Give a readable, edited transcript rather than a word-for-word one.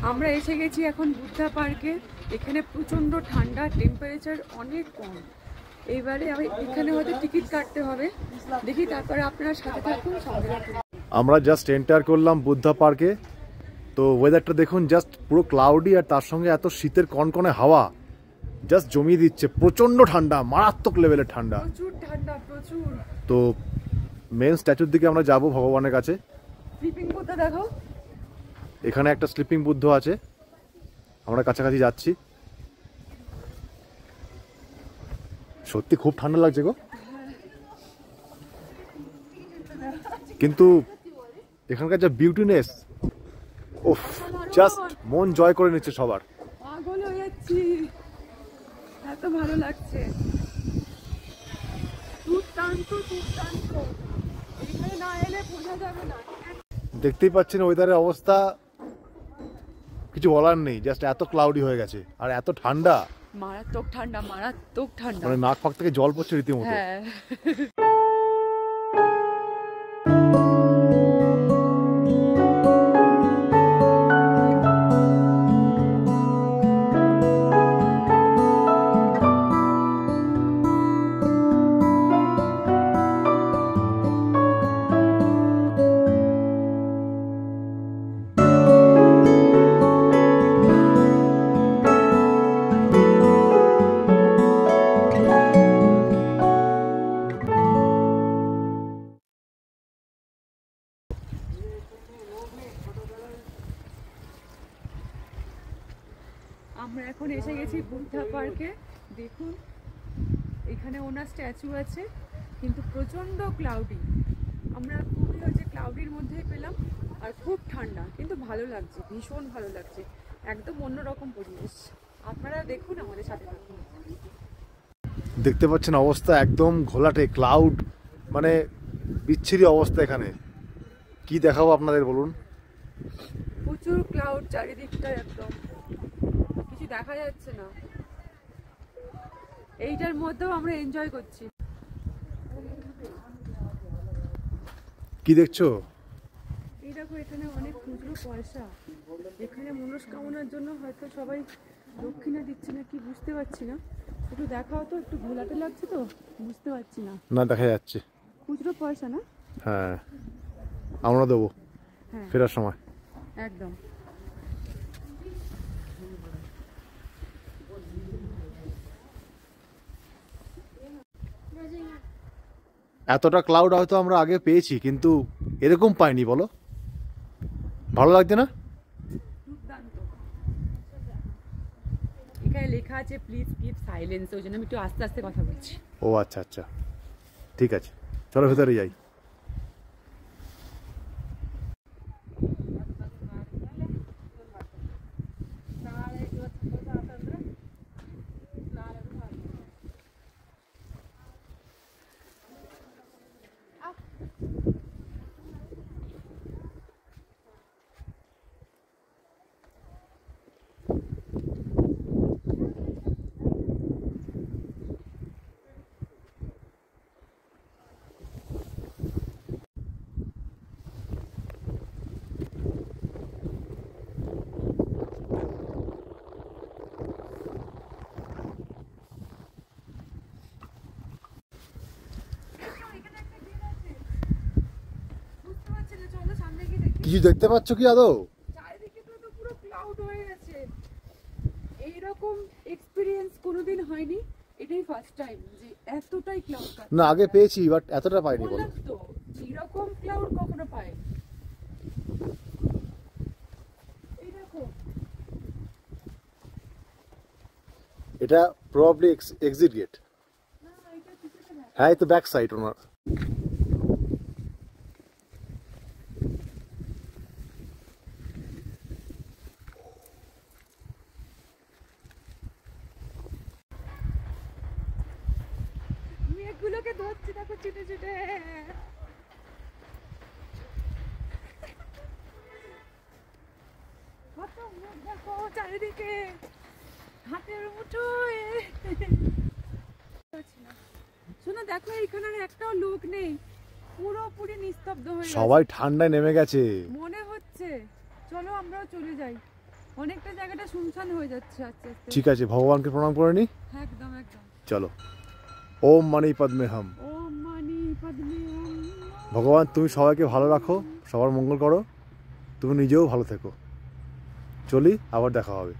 আমরা এসে গেছি এখন বুদ্ধা পার্কে। এখানে প্রচন্ড ঠান্ডা, টেম্পারেচার অনেক কম। এইবারে এখানে হয়তো টিকিট কাটতে হবে, দেখি। তারপরে আপনারা সাথে থাকুন, সঙ্গে থাকুন। আমরা জাস্ট এন্টার করলাম বুদ্ধা পার্কে। তো ওয়েদারটা দেখুন, জাস্ট পুরো ক্লাউডি, আর তার সঙ্গে এত শীতের কনকনে হাওয়া জাস্ট জমিয়ে দিচ্ছে। প্রচন্ড ঠান্ডা, মারাত্মক লেভেলের ঠান্ডা, প্রচুর ঠান্ডা, প্রচুর। তো মেন স্ট্যাচুর দিকে আমরা যাব ভগবানের কাছে। স্লিপিং বুদ্ধা দেখো, এখানে একটা স্লিপিং বুদ্ধ আছে, আমরা কাছাকাছি যাচ্ছি। সত্যি খুব ঠান্ডা লাগছে গো, কিন্তু এখানকার যা বিউটিনেস, ওফ, জাস্ট মন জয় করে নিচ্ছে সবার। পাগল হয়ে যাচ্ছি, এত ভালো লাগছে। দুর্দান্ত, দুর্দান্ত। এখানে না এলে বোঝা যাবে না। দেখতেই পাচ্ছেন ওয়েদারের অবস্থা, কিছু বলার নেই। জাস্ট এত ক্লাউডি হয়ে গেছে আর এত ঠান্ডা, মারাত্মক ঠান্ডা, মারাত্মক ঠান্ডা, মানে নাক ফাক থেকে জল পড়ছে রীতিমতো। হ্যাঁ। আমরা এখন এসে গেছি বুদ্ধা পার্কে। দেখুন, এখানে ওনার স্ট্যাচু আছে, কিন্তু প্রচন্ড ক্লাউডি। আমরা খুবই হচ্ছে ক্লাউডির মধ্যেই পেলাম, আর খুব ঠান্ডা, কিন্তু ভালো লাগছে, ভীষণ ভালো লাগছে। একদম অন্যরকম পরিবেশ। আপনারা দেখুন, আমাদের সাথে থাকুন। দেখতে পাচ্ছেন অবস্থা একদম ঘোলাটে, ক্লাউড, মানে বিচ্ছিরি অবস্থা। এখানে কি দেখাবো আপনাদের বলুন? প্রচুর ক্লাউড চারিদিকটা, একদম কিছু দেখা যাচ্ছে না। এইটার মধ্যেও আমরা এনজয় করছি। কি দেখছো? এই দেখো, এখানে অনেক খুচরো পয়সা। এখানে মনস্কামনার জন্য হয়তো সবাই দক্ষিণা দিচ্ছে না, কি বুঝতে পারছি না। একটু দেখাও তো, একটু ঘোলাটে লাগছে তো, বুঝতে পারছি না। না, দেখা যাচ্ছে খুচরো পয়সা না? হ্যাঁ, আমরা দেবো হ্যাঁ, ফেরার সময়। একদম। এতটা ক্লাউড হয়তো আমরা আগে পেয়েছি, কিন্তু এরকম পাইনি। বলো, ভালো লাগছে না? দুর্দান্ত। এখানে লেখা আছে প্লিজ কিপ সাইলেন্স, ওই জন্য আমি একটু আস্তে আস্তে কথা বলছি। ও আচ্ছা আচ্ছা, ঠিক আছে, চলো ভেতরে যাই। কিছু দেখতে পাচ্ছ কি আদৌ? চারিদিকে তো পুরো ক্লাউড হয়ে গেছে। এইরকম এক্সপেরিয়েন্স কোনোদিন হয়নি, এটাই ফার্স্ট টাইম যে এতটাই ক্লাউড। না, আগে পেয়েছি, বাট এতটা পাইনি। বলো, বললাম তো, এরকম ক্লাউড কখনো পাই। এই দেখো, এটা প্রবাবলি এক্সিট গেট। না এটা কিছুটা না। হ্যাঁ, এই তো ব্যাক সাইড ওনার। মেঘগুলোকে ধরছি দেখো, ছুটে ছুটে। কত মেঘ দেখো চারিদিকে, হাতের মুঠোয়। শোনো, দেখো এইখানে আর একটাও লোক নেই, পুরোপুরি নিস্তব্ধ হয়ে গেছে। সবাই ঠান্ডায় নেমে গেছে মনে হচ্ছে। চলো আমরাও চলে যাই। অনেকটা জায়গাটা শুনশান হয়ে যাচ্ছে আস্তে আস্তে। ঠিক আছে, ভগবানকে প্রণাম করে নি। একদম একদম। চলো। ওম মানি পদ্মে হাম। ওম মানি পদ্মে হাম। ভগবান তুমি সবাইকে ভালো রাখো, সবার মঙ্গল করো, তুমি নিজেও ভালো থেকো। চলি, আবার দেখা হবে।